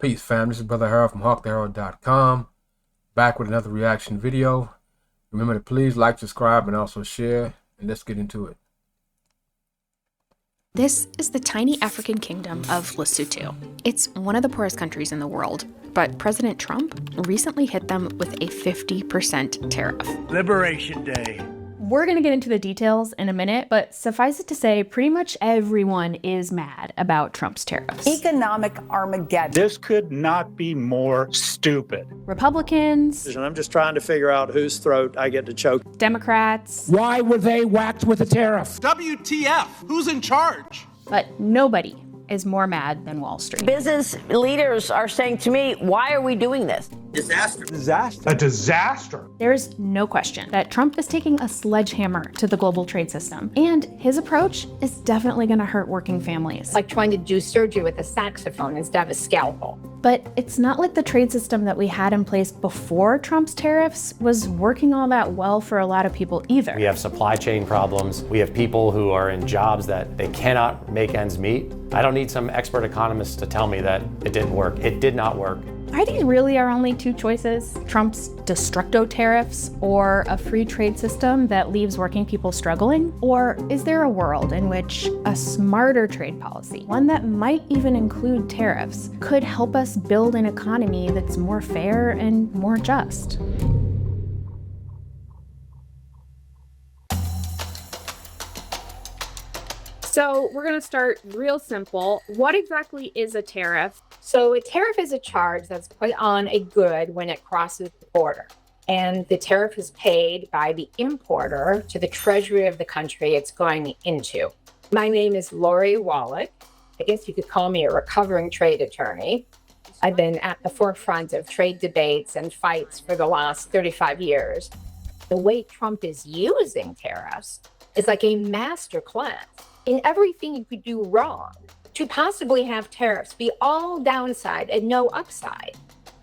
Peace, fam. This is Brother Harold from HawkTheHerald.com. Back with another reaction video. Remember to please like, subscribe, and also share. And let's get into it. This is the tiny African kingdom of Lesotho. It's one of the poorest countries in the world, but President Trump recently hit them with a 50% tariff. Liberation Day. We're going to get into the details in a minute, but suffice it to say, pretty much everyone is mad about Trump's tariffs. Economic Armageddon. This could not be more stupid. Republicans, And I'm just trying to figure out whose throat I get to choke. Democrats, Why were they whacked with a tariff? WTF? Who's in charge? but nobody is more mad than Wall Street. Business leaders are saying to me, why are we doing this? Disaster. A disaster. There's no question that Trump is taking a sledgehammer to the global trade system, and his approach is definitely going to hurt working families. Like trying to do surgery with a saxophone instead of a scalpel. But it's not like the trade system that we had in place before Trump's tariffs was working all that well for a lot of people either. We have supply chain problems. We have people who are in jobs that they cannot make ends meet. I don't need some expert economist to tell me that it didn't work. It did not work. Are these really our only two choices? Trump's destructo tariffs or a free trade system that leaves working people struggling? Or is there a world in which a smarter trade policy, one that might even include tariffs, could help us build an economy that's more fair and more just? So we're going to start real simple. What exactly is a tariff? So a tariff is a charge that's put on a good when it crosses the border. And the tariff is paid by the importer to the treasury of the country it's going into. My name is Lori Wallach. I guess you could call me a recovering trade attorney. I've been at the forefront of trade debates and fights for the last 35 years. The way Trump is using tariffs is like a master class in everything you could do wrong to possibly have tariffs be all downside and no upside.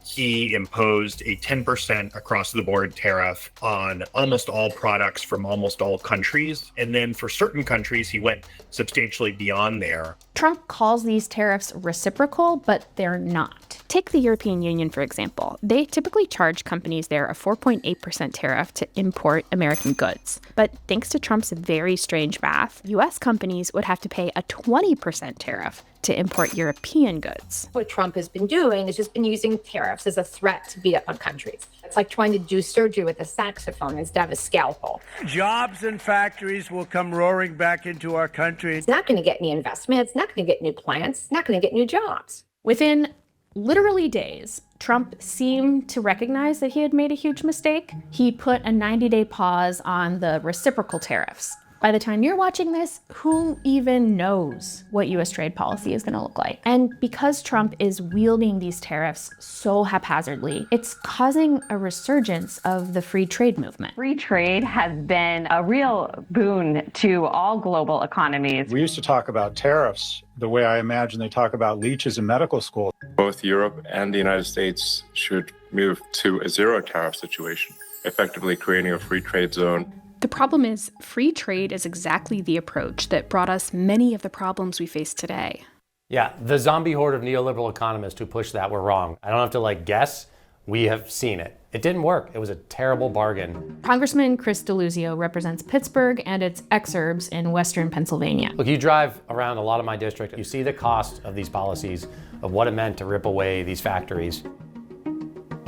He imposed a 10% across the board tariff on almost all products from almost all countries. And then for certain countries, he went substantially beyond there. Trump calls these tariffs reciprocal, but they're not. Take the European Union, for example. They typically charge companies there a 4.8% tariff to import American goods. But thanks to Trump's very strange math, U.S. companies would have to pay a 20% tariff to import European goods. What Trump has been doing is just been using tariffs as a threat to beat up on countries. It's like trying to do surgery with a saxophone instead of a scalpel. Jobs and factories will come roaring back into our country. It's not going to get any investment. It's not going to get new plants. It's not going to get new jobs. Within literally days, Trump seemed to recognize that he had made a huge mistake. He put a 90-day pause on the reciprocal tariffs. By the time you're watching this, who even knows what U.S. trade policy is going to look like? And because Trump is wielding these tariffs so haphazardly, it's causing a resurgence of the free trade movement. Free trade has been a real boon to all global economies. We used to talk about tariffs the way I imagine they talk about leeches in medical school. Both Europe and the United States should move to a zero tariff situation, effectively creating a free trade zone. The problem is, free trade is exactly the approach that brought us many of the problems we face today. Yeah, the zombie horde of neoliberal economists who pushed that were wrong. I don't have to guess. We have seen it. It didn't work. It was a terrible bargain. Congressman Chris Deluzio represents Pittsburgh and its exurbs in western Pennsylvania. Look, you drive around a lot of my district, you see the cost of these policies, of what it meant to rip away these factories.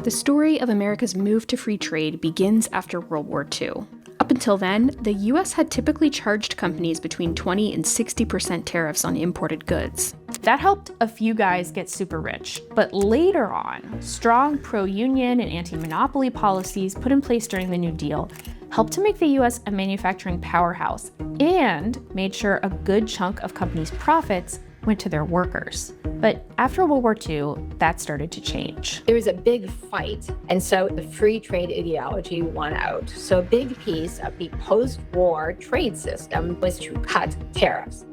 The story of America's move to free trade begins after World War II. Up until then, the U.S. had typically charged companies between 20 and 60% tariffs on imported goods. That helped a few guys get super rich. But later on, strong pro-union and anti-monopoly policies put in place during the New Deal helped to make the U.S. a manufacturing powerhouse and made sure a good chunk of companies' profits went to their workers. But after World War II, that started to change. There was a big fight, and so the free trade ideology won out. So a big piece of the post-war trade system was to cut tariffs.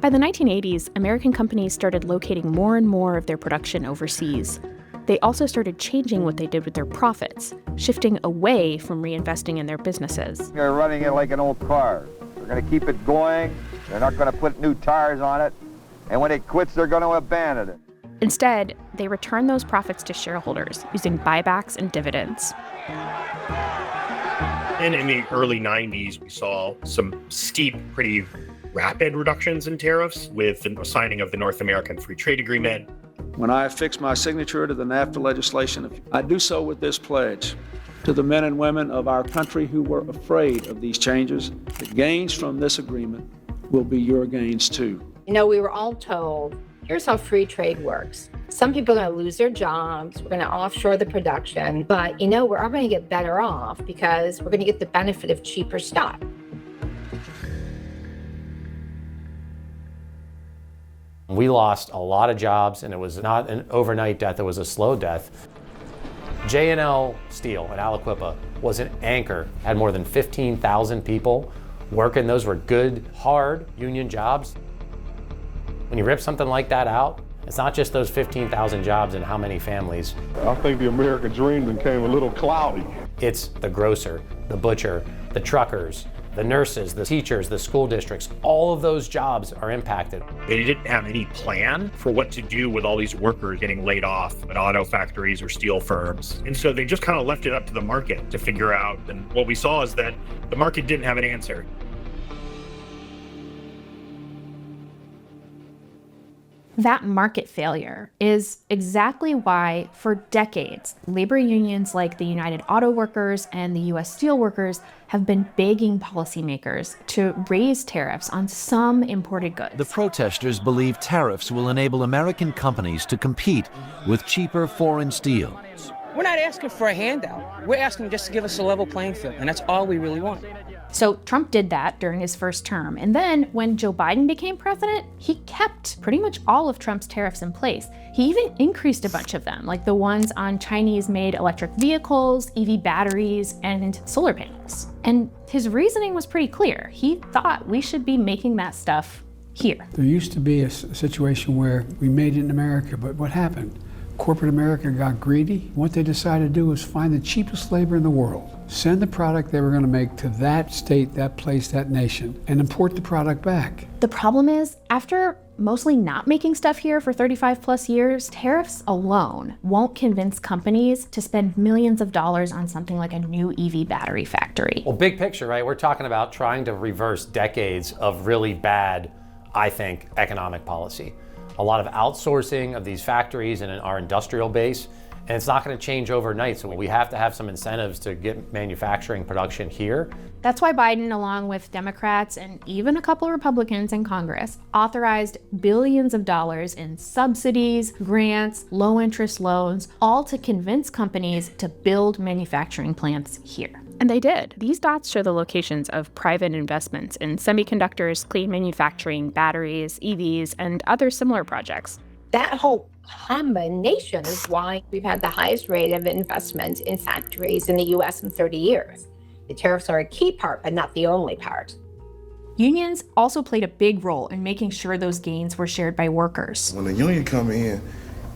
By the 1980s, American companies started locating more and more of their production overseas. They also started changing what they did with their profits, shifting away from reinvesting in their businesses. They're running it like an old car. They're going to keep it going. They're not going to put new tires on it. And when it quits, they're going to abandon it. Instead, they returned those profits to shareholders using buybacks and dividends. And in the early 90s, we saw some steep, pretty rapid reductions in tariffs with the signing of the North American Free Trade Agreement. When I affix my signature to the NAFTA legislation, I do so with this pledge. To the men and women of our country who were afraid of these changes, the gains from this agreement will be your gains too. You know, we were all told, here's how free trade works. Some people are going to lose their jobs. We're going to offshore the production. But, you know, we're all going to get better off because we're going to get the benefit of cheaper stuff. We lost a lot of jobs, and it was not an overnight death, it was a slow death. J&L Steel at Aliquippa was an anchor, had more than 15,000 people working. Those were good, hard union jobs. When you rip something like that out, it's not just those 15,000 jobs and how many families. I think the American dream became a little cloudy. It's the grocer, the butcher, the truckers, the nurses, the teachers, the school districts, all of those jobs are impacted. They didn't have any plan for what to do with all these workers getting laid off at auto factories or steel firms. And so they just kind of left it up to the market to figure out. And what we saw is that the market didn't have an answer. That market failure is exactly why, for decades, labor unions like the United Auto Workers and the U.S. Steel Workers have been begging policymakers to raise tariffs on some imported goods. The protesters believe tariffs will enable American companies to compete with cheaper foreign steel. We're not asking for a handout. We're asking just to give us a level playing field, and that's all we really want. So Trump did that during his first term. And then when Joe Biden became president, he kept pretty much all of Trump's tariffs in place. He even increased a bunch of them, like the ones on Chinese-made electric vehicles, EV batteries, and solar panels. And his reasoning was pretty clear. He thought we should be making that stuff here. There used to be a situation where we made it in America, but what happened? Corporate America got greedy. What they decided to do was find the cheapest labor in the world, send the product they were going to make to that state, that place, that nation, and import the product back. The problem is, after mostly not making stuff here for 35 plus years, tariffs alone won't convince companies to spend millions of dollars on something like a new EV battery factory. Well, big picture, right? We're talking about trying to reverse decades of really bad, I think, economic policy. A lot of outsourcing of these factories and our industrial base, and it's not going to change overnight. So we have to have some incentives to get manufacturing production here. That's why Biden, along with Democrats and even a couple of Republicans in Congress, authorized billions of dollars in subsidies, grants, low-interest loans, all to convince companies to build manufacturing plants here. And they did. These dots show the locations of private investments in semiconductors, clean manufacturing, batteries, EVs, and other similar projects. That whole combination is why we've had the highest rate of investment in factories in the U.S. in 30 years. The tariffs are a key part, but not the only part. Unions also played a big role in making sure those gains were shared by workers. When the union come in,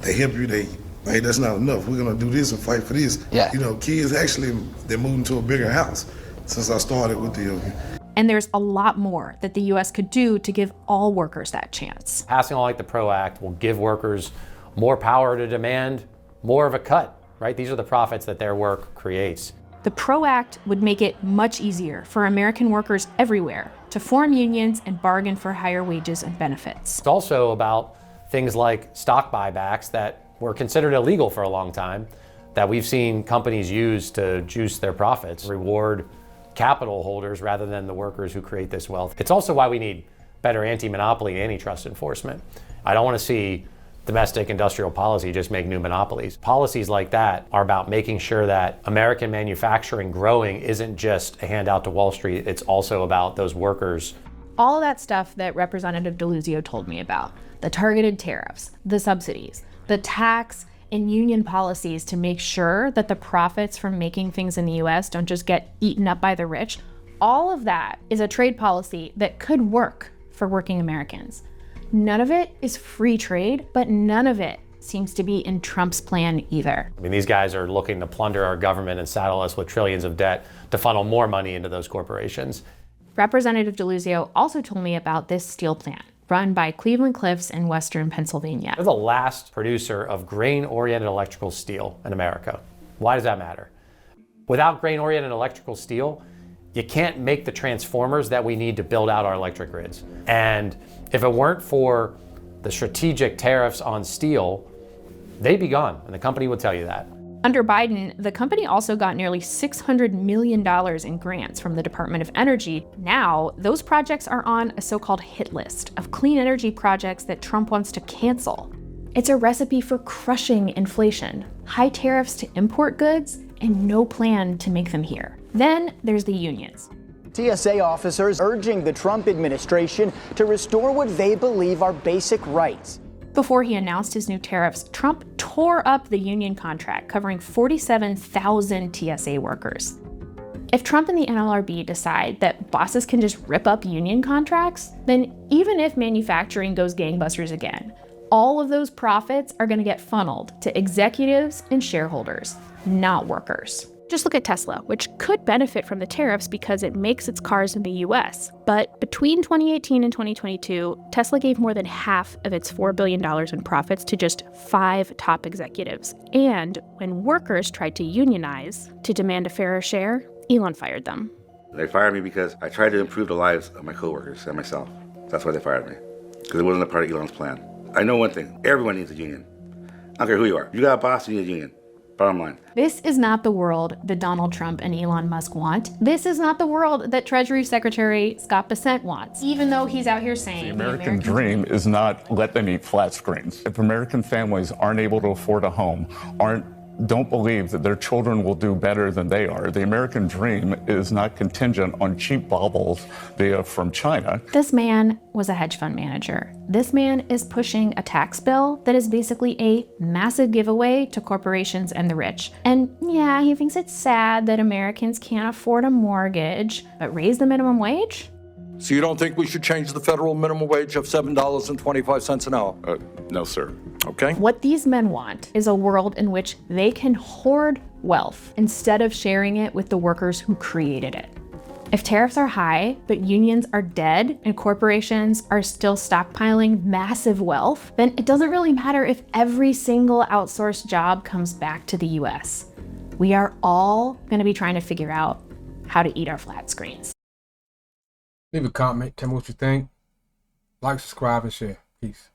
they help you, hey, that's not enough. We're gonna do this and fight for this. Yeah. You know, kids actually, they're moving to a bigger house since I started with the union. And there's a lot more that the U.S. could do to give all workers that chance. Passing a law like the PRO Act will give workers more power to demand more of a cut, right? These are the profits that their work creates. The PRO Act would make it much easier for American workers everywhere to form unions and bargain for higher wages and benefits. It's also about things like stock buybacks that were considered illegal for a long time, that we've seen companies use to juice their profits, reward capital holders rather than the workers who create this wealth. It's also why we need better anti-monopoly and antitrust enforcement. I don't want to see domestic industrial policy just make new monopolies. Policies like that are about making sure that American manufacturing growing isn't just a handout to Wall Street, it's also about those workers. All of that stuff that Representative DeLuzio told me about, the targeted tariffs, the subsidies, the tax and union policies to make sure that the profits from making things in the US don't just get eaten up by the rich, all of that is a trade policy that could work for working Americans. None of it is free trade, but none of it seems to be in Trump's plan either. I mean, these guys are looking to plunder our government and saddle us with trillions of debt to funnel more money into those corporations. Representative DeLuzio also told me about this steel plant run by Cleveland Cliffs in western Pennsylvania. They're the last producer of grain-oriented electrical steel in America. Why does that matter? Without grain-oriented electrical steel, you can't make the transformers that we need to build out our electric grids. And if it weren't for the strategic tariffs on steel, they'd be gone, and the company would tell you that. Under Biden, the company also got nearly $600 million in grants from the Department of Energy. Now, those projects are on a so-called hit list of clean energy projects that Trump wants to cancel. It's a recipe for crushing inflation, high tariffs to import goods, and no plan to make them here. Then there's the unions. TSA officers urging the Trump administration to restore what they believe are basic rights. Before he announced his new tariffs, Trump tore up the union contract covering 47,000 TSA workers. If Trump and the NLRB decide that bosses can just rip up union contracts, then even if manufacturing goes gangbusters again, all of those profits are going to get funneled to executives and shareholders, not workers. Just look at Tesla, which could benefit from the tariffs because it makes its cars in the US. But between 2018 and 2022, Tesla gave more than half of its $4 billion in profits to just 5 top executives. And when workers tried to unionize to demand a fairer share, Elon fired them. They fired me because I tried to improve the lives of my coworkers and myself. That's why they fired me, because it wasn't a part of Elon's plan. I know one thing, everyone needs a union. I don't care who you are. You got a boss, you need a union. Bottom line. This is not the world that Donald Trump and Elon Musk want. This is not the world that Treasury Secretary Scott Bessent wants, even though he's out here saying the American dream is not let them eat flat screens. If American families aren't able to afford a home, don't believe that their children will do better than they are, the American dream is not contingent on cheap baubles via from China. This man was a hedge fund manager. This man is pushing a tax bill that is basically a massive giveaway to corporations and the rich. And yeah, he thinks it's sad that Americans can't afford a mortgage, but raise the minimum wage? So you don't think we should change the federal minimum wage of $7.25 an hour? No, sir. Okay. What these men want is a world in which they can hoard wealth instead of sharing it with the workers who created it. If tariffs are high, but unions are dead and corporations are still stockpiling massive wealth, then it doesn't really matter if every single outsourced job comes back to the US. We are all going to be trying to figure out how to eat our flat screens. Leave a comment, tell me what you think. Like, subscribe, and share. Peace.